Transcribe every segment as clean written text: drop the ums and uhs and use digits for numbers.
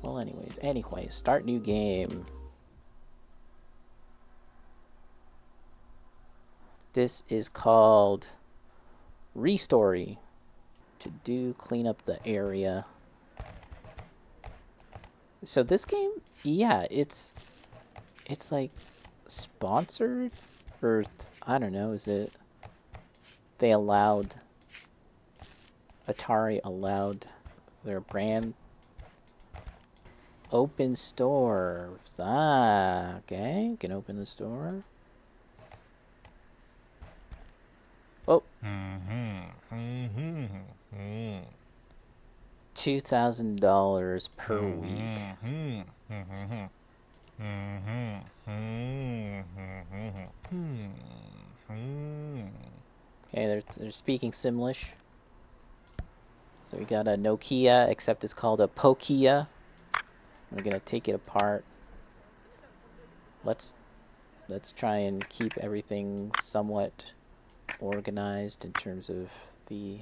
Well, anyway, start new game. This is called Restory. To clean up the area. So this game, yeah, it's like sponsored, or I don't know, is it? Atari allowed their brand open store. Ah, okay, you can open the store. Oh. $2,000 per week. Okay, they're speaking Simlish. So we got a Nokia, except it's called a Pokia. We're gonna take it apart. Let's try and keep everything somewhat organized in terms of the.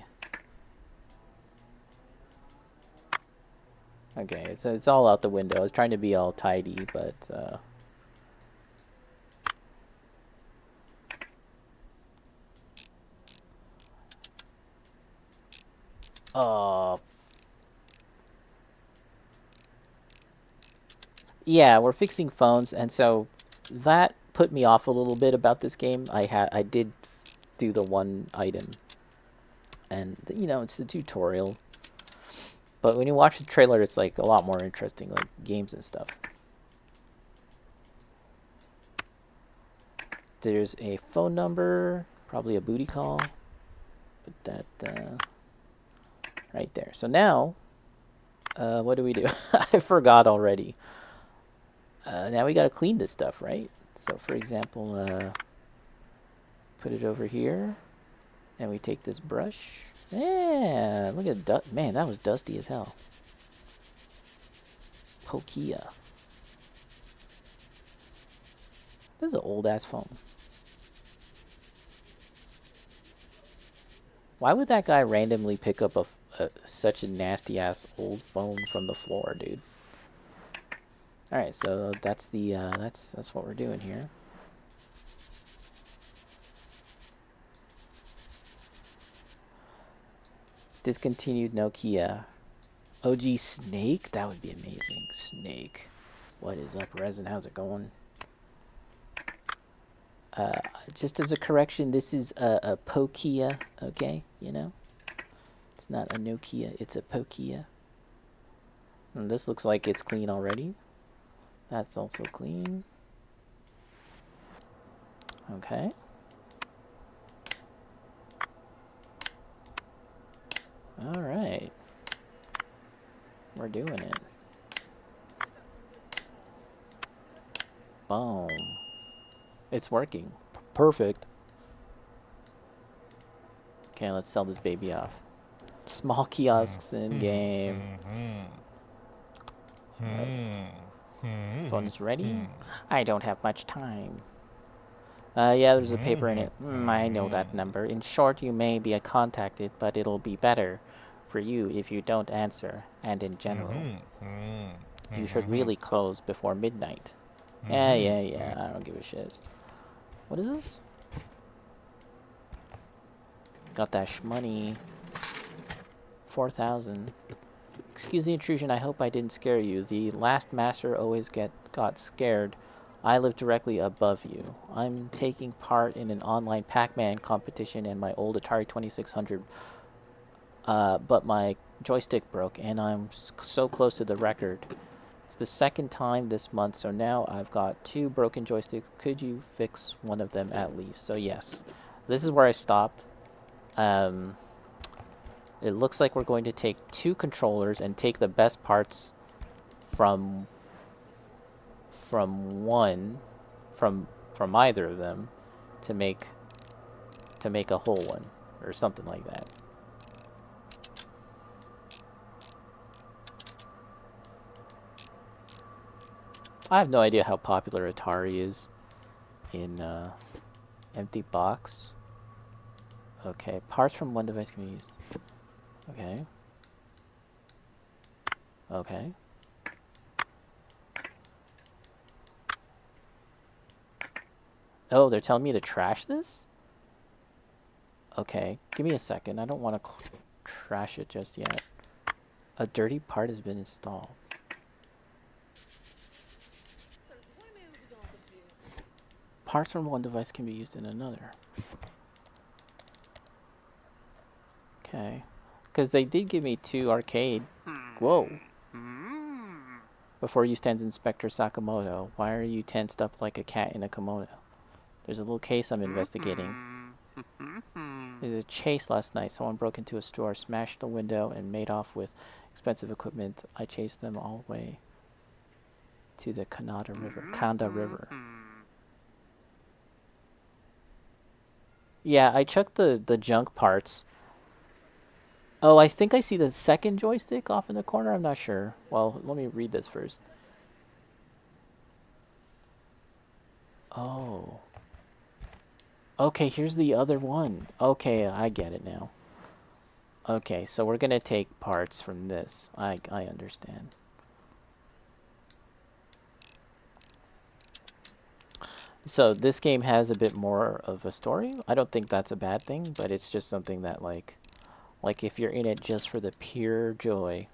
Okay, it's all out the window. I was trying to be all tidy, but yeah, we're fixing phones, and so that put me off a little bit about this game. I did do the one item, and it's the tutorial. But when you watch the trailer, it's like a lot more interesting, like games and stuff. There's a phone number, probably a booty call. Put that right there. So now, what do we do? I forgot already. Now we got to clean this stuff, right? So for example, put it over here, and we take this brush. Yeah, look at man, that was dusty as hell. Pokia. This is an old ass phone. Why would that guy randomly pick up such a nasty ass old phone from the floor, dude? All right, so that's the that's what we're doing here. Discontinued Nokia. OG Snake? That would be amazing. Snake. What is up, Resin? How's it going? Just as a correction, this is a Pokia, okay? It's not a Nokia, it's a Pokia. And this looks like it's clean already. That's also clean. Okay. All right. We're doing it. Boom. It's working. Perfect. Okay, let's sell this baby off. Small kiosks in game. Right. Phone's ready? I don't have much time. Yeah, there's a paper in it. I know that number. In short, you may be contacted, but it'll be better for you if you don't answer. And in general, you should really close before midnight. Yeah. I don't give a shit. What is this? Got that shmoney. 4,000. Excuse the intrusion. I hope I didn't scare you. The last master always got scared. I live directly above you. I'm taking part in an online Pac-Man competition and my old Atari 2600. But my joystick broke, and I'm so close to the record. It's the second time this month, so now I've got 2 broken joysticks. Could you fix one of them at least? So yes, this is where I stopped. It looks like we're going to take 2 controllers and take the best parts from either of them to make a whole one or something like that. I have no idea how popular Atari is in empty box. Okay, parts from one device can be used. Okay. Oh, they're telling me to trash this? Okay, give me a second. I don't want to trash it just yet. A dirty part has been installed. Parts from one device can be used in another. Okay. Because they did give me 2 arcade. Whoa. Before you stands Inspector Sakamoto. Why are you tensed up like a cat in a kimono? There's a little case I'm investigating. There's a chase last night. Someone broke into a store, smashed the window, and made off with expensive equipment. I chased them all the way to the Kanda River. Yeah, I chucked the junk parts. Oh, I think I see the second joystick off in the corner. I'm not sure. Well, let me read this first. Oh. Okay, here's the other one. Okay, I get it now. Okay, so we're gonna take parts from this. I understand. So this game has a bit more of a story. I don't think that's a bad thing, but it's just something that like if you're in it just for the pure joy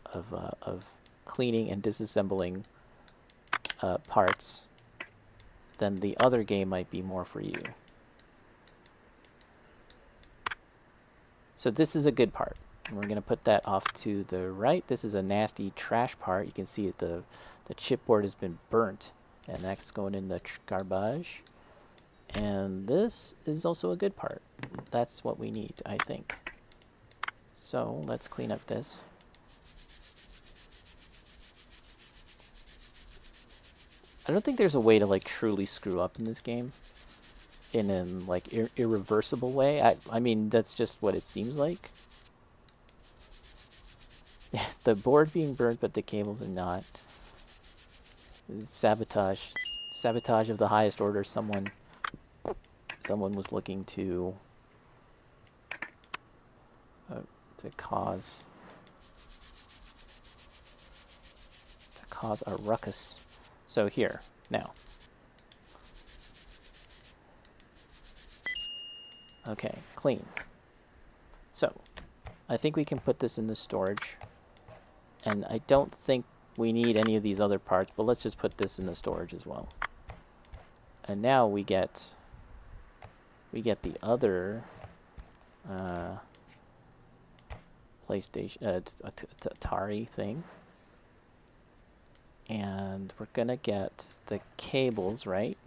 of cleaning and disassembling parts, then the other game might be more for you. So this is a good part. And we're going to put that off to the right. This is a nasty trash part. You can see it, the chipboard has been burnt. And that's going in the garbage. And this is also a good part. That's what we need, I think. So let's clean up this. I don't think there's a way to like truly screw up in this game in an like irreversible way. I mean, that's just what it seems like. The board being burnt, but the cables are not. Sabotage. Sabotage of the highest order. Someone was looking to cause a ruckus. So here, now. Okay, clean. So, I think we can put this in the storage. And I don't think we need any of these other parts, but let's just put this in the storage as well. And now we get the other PlayStation Atari thing. And we're gonna get the cables, right?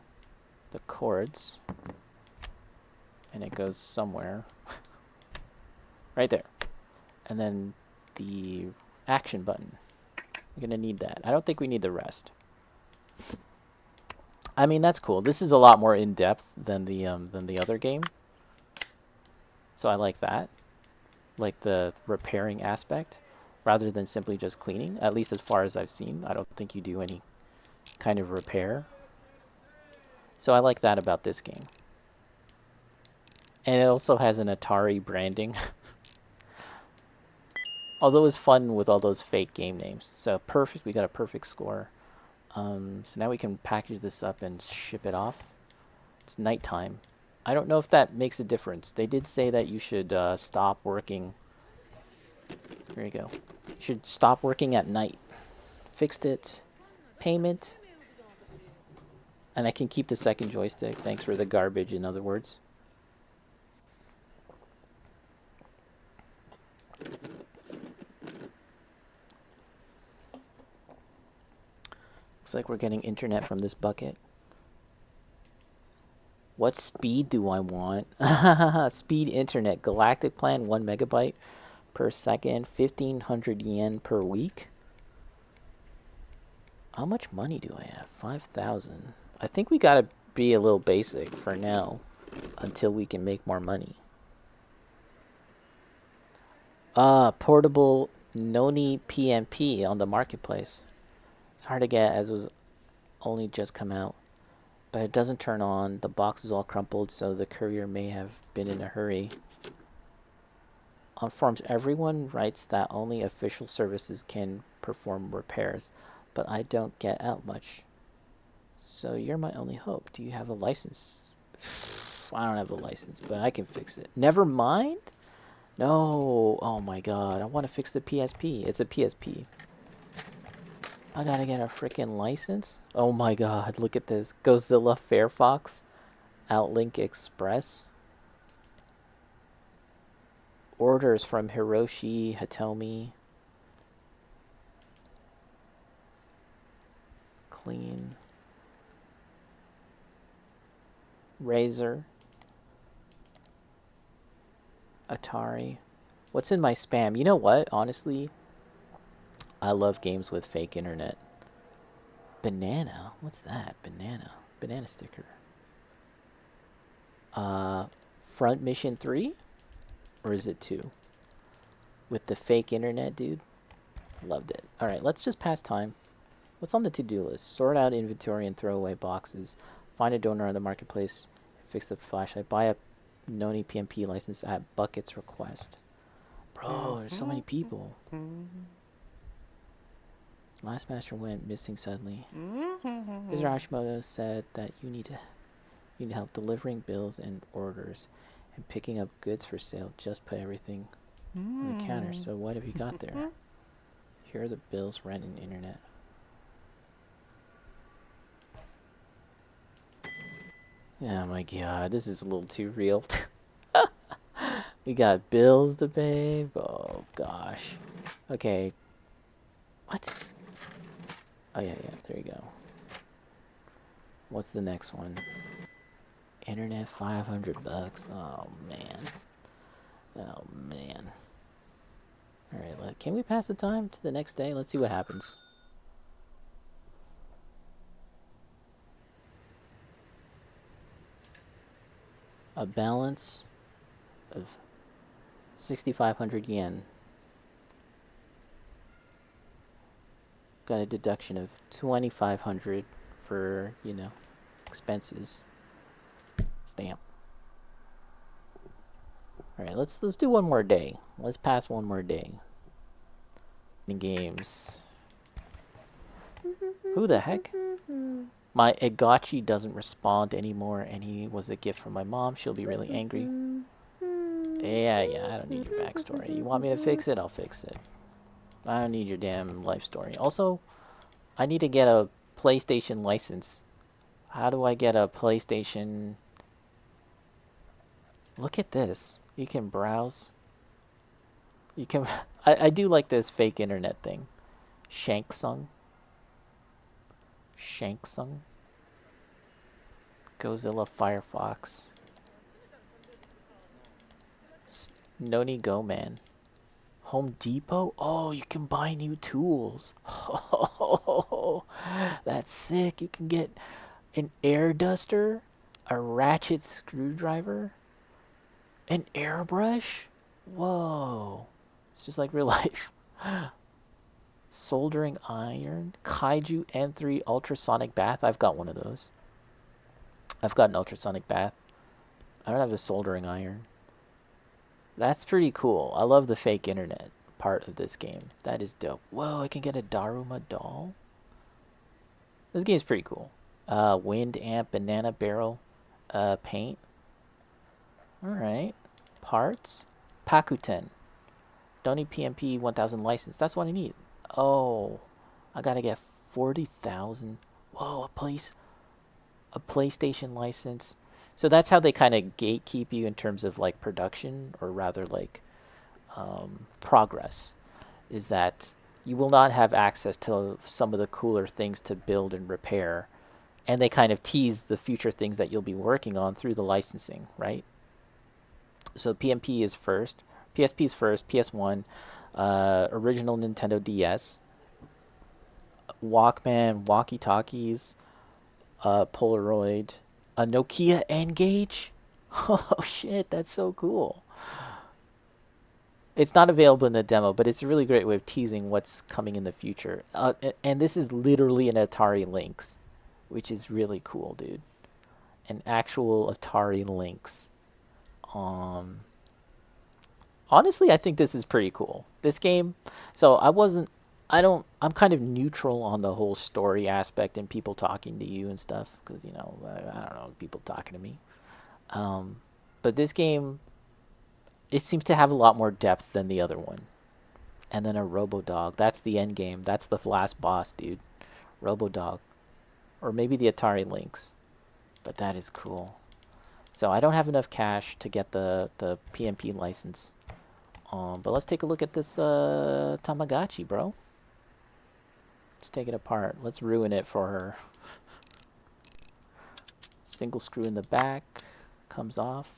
The cords. And it goes somewhere. Right there. And then the action button. We're gonna need that. I don't think we need the rest. I mean, that's cool. This is a lot more in-depth than the other game. So I like that. Like the repairing aspect. Rather than simply just cleaning, at least as far as I've seen. I don't think you do any kind of repair. So I like that about this game. And it also has an Atari branding. Although it's fun with all those fake game names. So perfect, we got a perfect score. So now we can package this up and ship it off. It's nighttime. I don't know if that makes a difference. They did say that you should stop working. Here you go. You should stop working at night. Fixed it. Payment. And I can keep the second joystick. Thanks for the garbage, in other words. Looks like we're getting internet from this bucket. What speed do I want? Speed internet. Galactic plan, 1 megabyte per second, 1,500 yen per week. How much money do I have? 5,000. I think we gotta be a little basic for now until we can make more money. Portable Noni PMP on the marketplace. It's hard to get as it was only just come out. But it doesn't turn on. The box is all crumpled, so the courier may have been in a hurry. On forums, everyone writes that only official services can perform repairs, but I don't get out much. So you're my only hope. Do you have a license? I don't have a license, but I can fix it. Never mind? No. Oh my god. I want to fix the PSP. It's a PSP. I gotta get a freaking license? Oh my god. Look at this. Godzilla Firefox. Outlink Express. Orders from Hiroshi Hitomi. Clean. Razer. Atari. What's in my spam? You know what? Honestly, I love games with fake internet. Banana? What's that? Banana. Banana sticker. Front Mission 3? Or is it 2? With the fake internet, dude? Loved it. Alright, let's just pass time. What's on the to-do list? Sort out inventory and throw away boxes. Find a donor on the marketplace. Fix the flashlight. Buy a Noni PMP license at Bucket's request. Bro, there's so many people. Last master went missing suddenly. Mr. Hashimoto said that you need help delivering bills and orders and picking up goods for sale. Just put everything on the counter. So what have you got there? Here are the bills, rent, and internet. Oh my god, this is a little too real. We got bills to pay. Oh gosh. Okay. What? Oh yeah, there you go. What's the next one? Internet, $500. Oh man. Oh man. Alright, can we pass the time to the next day? Let's see what happens. A balance of 6,500 yen. Got a deduction of 2,500 for, you know, expenses. Stamp. Alright, let's do one more day. Let's pass one more day. In games. Who the heck? My Egachi doesn't respond anymore, and he was a gift from my mom. She'll be really angry. Yeah, I don't need your backstory. You want me to fix it? I'll fix it. I don't need your damn life story. Also, I need to get a PlayStation license. How do I get a PlayStation? Look at this. You can browse. You can... I do like this fake internet thing. Shanksung. Godzilla Firefox. Noni Go Man. Home Depot? Oh, you can buy new tools. Oh, that's sick. You can get an air duster, a ratchet screwdriver, an airbrush. Whoa. It's just like real life. Soldering iron. Kaiju N3 ultrasonic bath. I've got one of those. I've got an ultrasonic bath. I don't have a soldering iron. That's pretty cool. I love the fake internet part of this game. That is dope. Whoa, I can get a Daruma doll? This game's pretty cool. Wind amp, banana barrel, paint. Alright. Parts. Pakuten. Doni PMP 1000 license. That's what I need. Oh, I gotta get 40,000. Whoa, a PlayStation license. So that's how they kind of gatekeep you in terms of like production, or rather like progress, is that you will not have access to some of the cooler things to build and repair, and they kind of tease the future things that you'll be working on through the licensing, right? So PMP is first, PSP is first, PS1, original Nintendo DS, Walkman, walkie-talkies, Polaroid, a Nokia N-Gage. Oh shit, that's so cool. It's not available in the demo, but it's a really great way of teasing what's coming in the future. And this is literally an Atari Lynx, which is really cool, dude. An actual Atari Lynx. Honestly, I think this is pretty cool. This game, so I wasn't I'm kind of neutral on the whole story aspect and people talking to you and stuff because I don't know, people talking to me. Um, but this game, it seems to have a lot more depth than the other one. And then a Robo Dog. That's the end game. That's the last boss, dude. Robo Dog, or maybe the Atari Lynx. But that is cool. So I don't have enough cash to get the PMP license. But let's take a look at this Tamagotchi, bro. Let's take it apart. Let's ruin it for her. Single screw in the back. Comes off.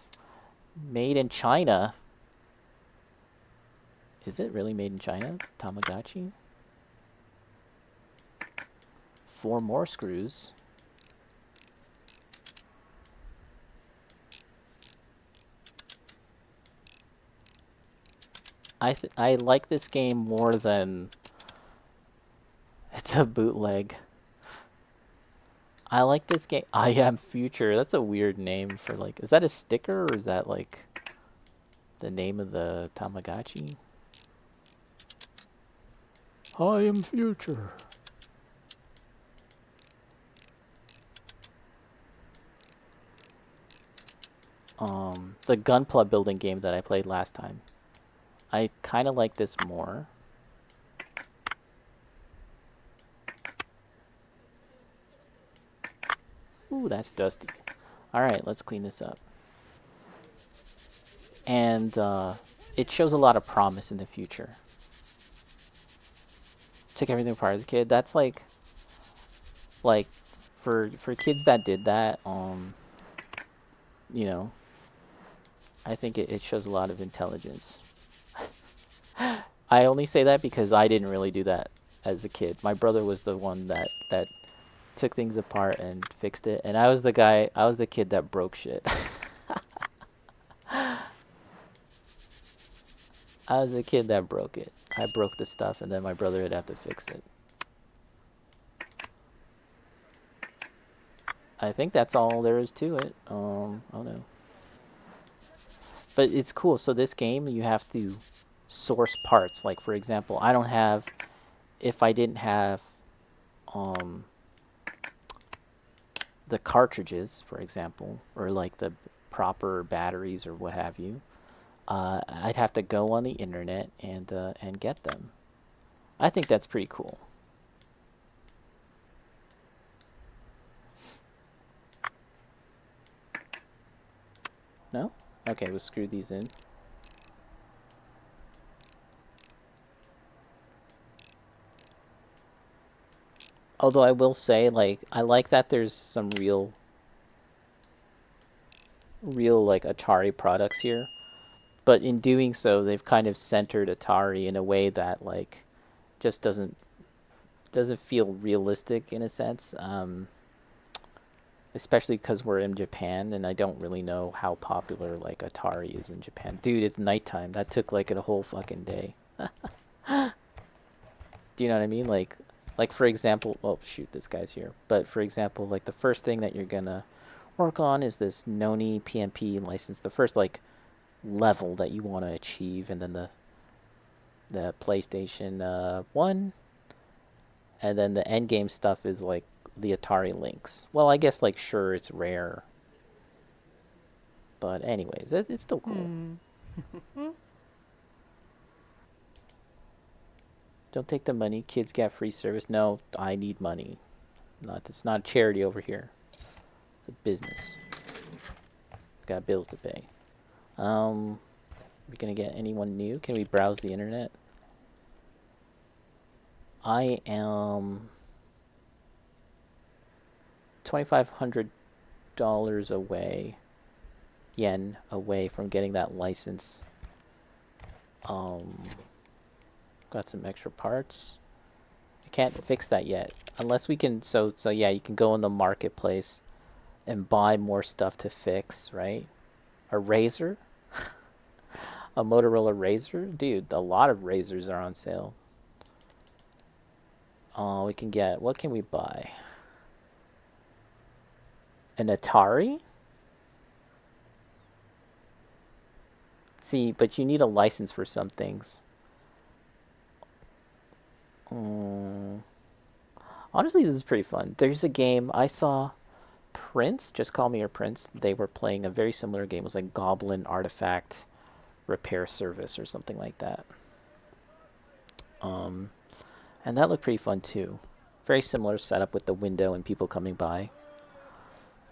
Made in China. Is it really made in China? Tamagotchi? 4 more screws. I like this game more than it's a bootleg. I like this game. I Am Future. That's a weird name for like. Is that a sticker or is that like the name of the Tamagotchi? I am future. The Gunpla building game that I played last time. I kind of like this more. Ooh, that's dusty. All right, let's clean this up. And it shows a lot of promise in the future. Took everything apart as a kid. That's like for kids that did that. You know, I think it shows a lot of intelligence. I only say that because I didn't really do that as a kid. My brother was the one that took things apart and fixed it, and I was the guy. I was the kid that broke shit. I was the kid that broke it. I broke the stuff, and then my brother would have to fix it. I think that's all there is to it. Oh no. But it's cool. So this game, you have to source parts. Like for example, I don't have. If I didn't have, um, the cartridges, for example, or like the proper batteries or what have you, I'd have to go on the internet and get them. I think that's pretty cool. No? Okay, we'll screw these in. Although I will say, like, I like that there's some real like Atari products here. But in doing so, they've kind of centered Atari in a way that like just doesn't feel realistic in a sense. Especially because we're in Japan, and I don't really know how popular like Atari is in Japan. Dude, it's nighttime. That took like a whole fucking day. Do you know what I mean? Like for example, oh shoot, this guy's here. But for example, like the first thing that you're gonna work on is this Noni PMP license. The first like level that you want to achieve, and then the PlayStation 1, and then the end game stuff is like the Atari Lynx. Well, I guess like sure it's rare, but anyways, it's still cool. Don't take the money. Kids get free service. No, I need money. It's not a charity over here. It's a business. Got bills to pay. We gonna get anyone new? Can we browse the internet? I am $2,500 away, yen away from getting that license. Um, got some extra parts. I can't fix that yet unless we can. So yeah, you can go in the marketplace and buy more stuff to fix. Right? A razor, a Motorola razor, dude. A lot of razors are on sale. We can get. What can we buy? An Atari? See, but you need a license for some things. Mm, honestly, this is pretty fun. There's a game I saw. Prince, just call me your Prince. They were playing a very similar game. It was like Goblin Artifact Repair Service or something like that. Um, and that looked pretty fun too. Very similar setup with the window and people coming by.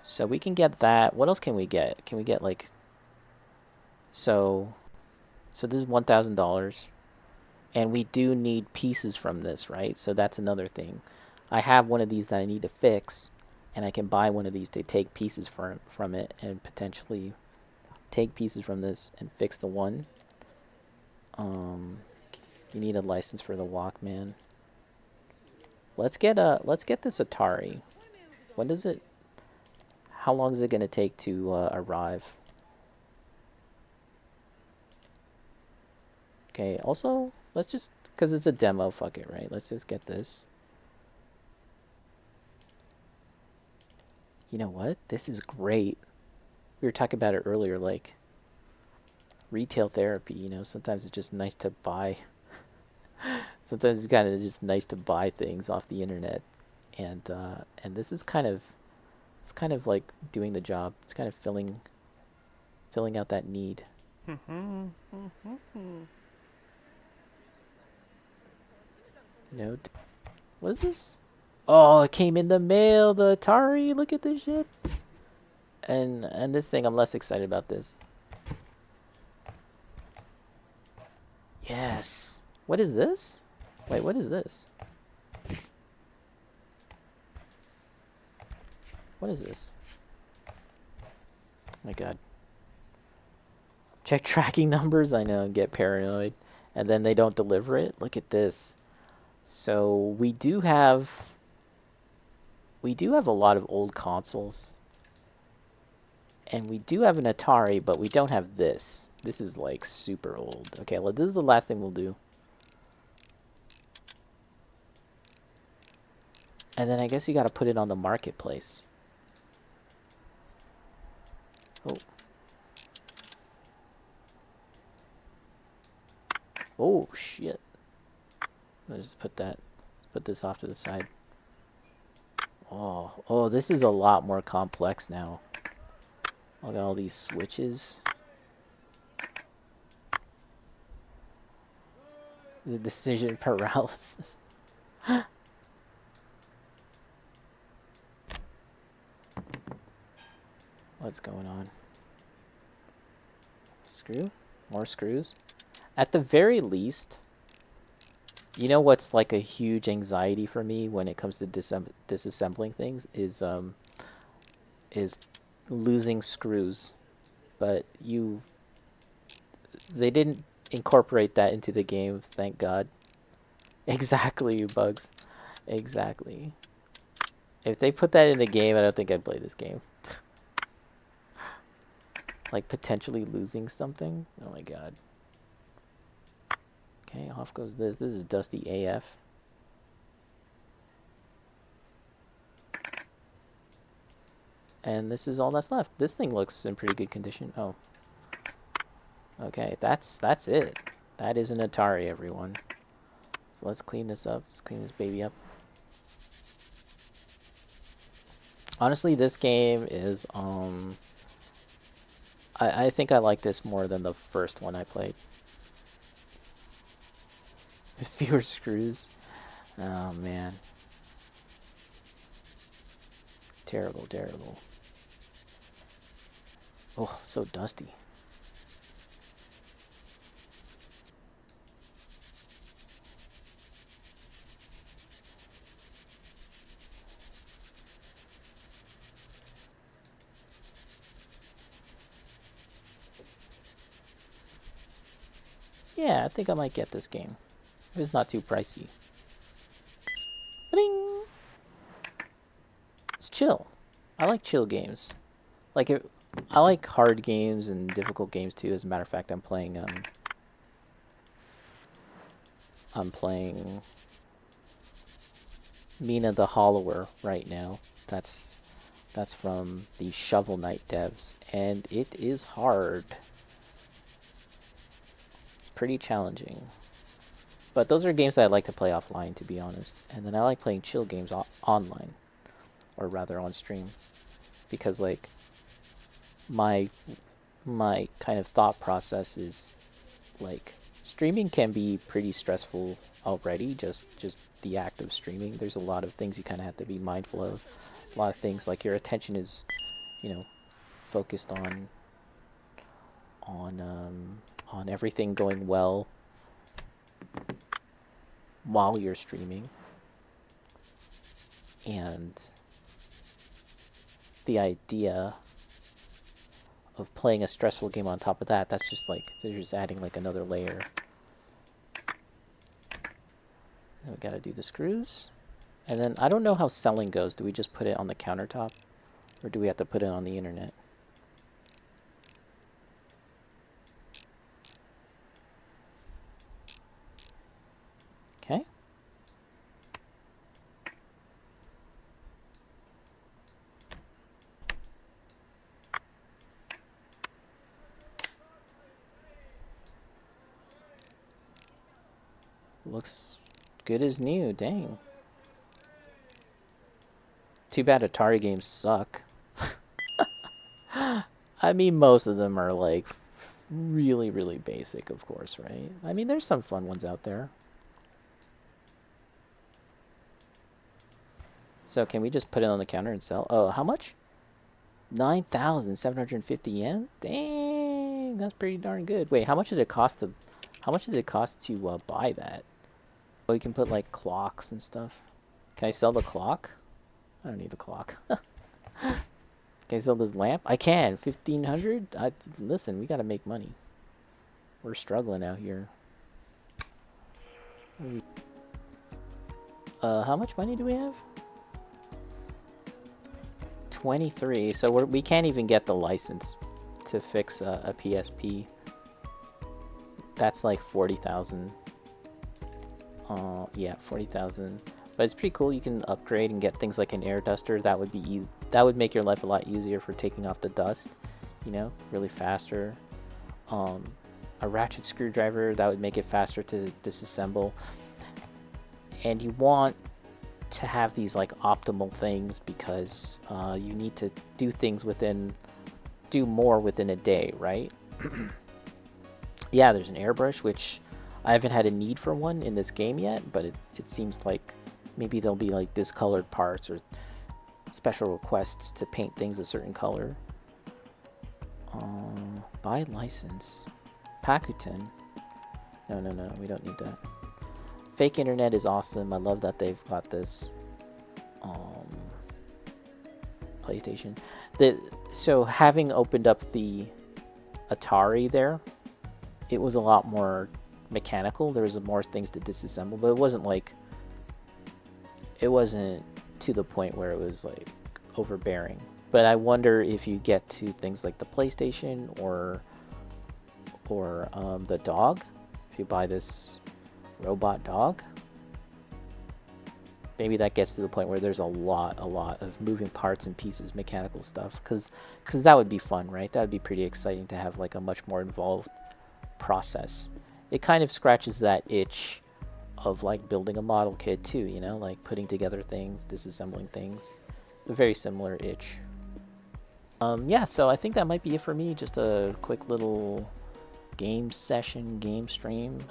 So we can get that. What else can we get? Can we get like so? So this is $1,000, and we do need pieces from this, right? So that's another thing. I have one of these that I need to fix, and I can buy one of these to take pieces from it and potentially take pieces from this and fix the one. Um, you need a license for the Walkman. Let's get this Atari. When does it? How long is it gonna take to arrive? Okay. Also, let's just because it's a demo. Fuck it, right? Let's just get this. You know what? This is great. We were talking about it earlier, like retail therapy. Sometimes it's just nice to buy. Sometimes it's kind of just nice to buy things off the internet, and this is kind of like doing the job. It's kind of filling out that need. Note. What is this? Oh, it came in the mail. The Atari. Look at this shit. And this thing, I'm less excited about this. Yes. What is this? Wait, what is this? What is this? Oh my god. Check tracking numbers. I know, get paranoid. And then they don't deliver it. Look at this. So we do have a lot of old consoles. And we do have an Atari, but we don't have this. This is like super old. Okay, well, this is the last thing we'll do. And then I guess you gotta put it on the marketplace. Oh. Oh, shit. Let's just put this off to the side. Oh, this is a lot more complex now. Look at all these switches. The decision paralysis. What's going on? Screw? More screws? At the very least, you know what's like a huge anxiety for me when it comes to disassembling things is losing screws. But they didn't incorporate that into the game, thank God. Exactly, bugs. Exactly. If they put that in the game, I don't think I'd play this game. Like potentially losing something? Oh my god. Okay, off goes this. This is dusty AF. And this is all that's left. This thing looks in pretty good condition. Oh. Okay, that's it. That is an Atari, everyone. So let's clean this up. Let's clean this baby up. Honestly, this game is I think I like this more than the first one I played. With fewer screws. Oh man. Terrible, terrible. Oh, so dusty. Yeah, I think I might get this game. It's not too pricey. Bing! It's chill. I like chill games. I like hard games and difficult games too. As a matter of fact, I'm playing Mina the Hollower right now. That's from the Shovel Knight devs, and it is hard. It's pretty challenging. But those are games that I like to play offline, to be honest. And then I like playing chill games online, or rather on stream, because like my kind of thought process is like streaming can be pretty stressful already. Just the act of streaming. There's a lot of things you kind of have to be mindful of. A lot of things like your attention is, you know, focused on everything going well while you're streaming, and the idea of playing a stressful game on top of that, that's just like, they're just adding like another layer. Then we gotta do the screws. And then I don't know how selling goes. Do we just put it on the countertop? Or do we have to put it on the internet? Okay. Looks good as new, dang. Too bad Atari games suck. I mean, most of them are like really, really basic, of course, right? I mean, there's some fun ones out there. So can we just put it on the counter and sell? Oh, how much? 9,750 yen? Dang, that's pretty darn good. Wait, how much did it cost to buy that? Oh, you can put like clocks and stuff. Can I sell the clock? I don't need the clock. Can I sell this lamp? I can. 1,500? Listen, we gotta make money. We're struggling out here. How much money do we have? 23. So we can't even get the license to fix a PSP. That's like 40,000. Yeah, 40,000. But it's pretty cool. You can upgrade and get things like an air duster. That would be easy. That would make your life a lot easier for taking off the dust. You know, really faster. A ratchet screwdriver, that would make it faster to disassemble. And you want to have these like optimal things because you need to do more within a day, right? Yeah, there's an airbrush, which I haven't had a need for one in this game yet, but it seems like maybe there'll be like discolored parts or special requests to paint things a certain color. Buy license. Pakuten. No, we don't need that. Fake internet is awesome. I love that they've got this PlayStation. So having opened up the Atari there, it was a lot more mechanical. There was more things to disassemble, but it wasn't to the point where it was like overbearing. But I wonder if you get to things like the PlayStation or the dog, if you buy this robot dog, maybe that gets to the point where there's a lot of moving parts and pieces, mechanical stuff, because that would be fun, right? That would be pretty exciting to have like a much more involved process. It kind of scratches that itch of like building a model kit too, you know, like putting together things, disassembling things. A very similar itch. Yeah, so I think that might be it for me. Just a quick little game session, game stream.